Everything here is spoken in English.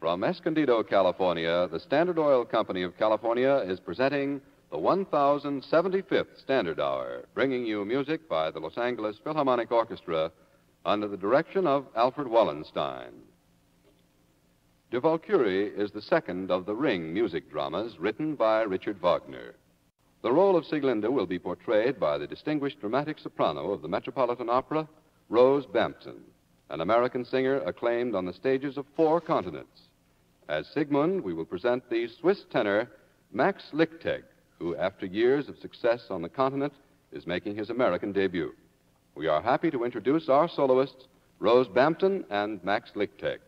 From Escondido, California, the Standard Oil Company of California is presenting the 1075th Standard Hour, bringing you music by the Los Angeles Philharmonic Orchestra under the direction of Alfred Wallenstein. De Valkyrie is the second of the Ring music dramas written by Richard Wagner. The role of Sieglinde will be portrayed by the distinguished dramatic soprano of the Metropolitan Opera, Rose Bampton, an American singer acclaimed on the stages of 4 continents. As Sigmund, we will present the Swiss tenor Max Lichtenegg, who, after years of success on the continent, is making his American debut. We are happy to introduce our soloists, Rose Bampton and Max Lichtenegg.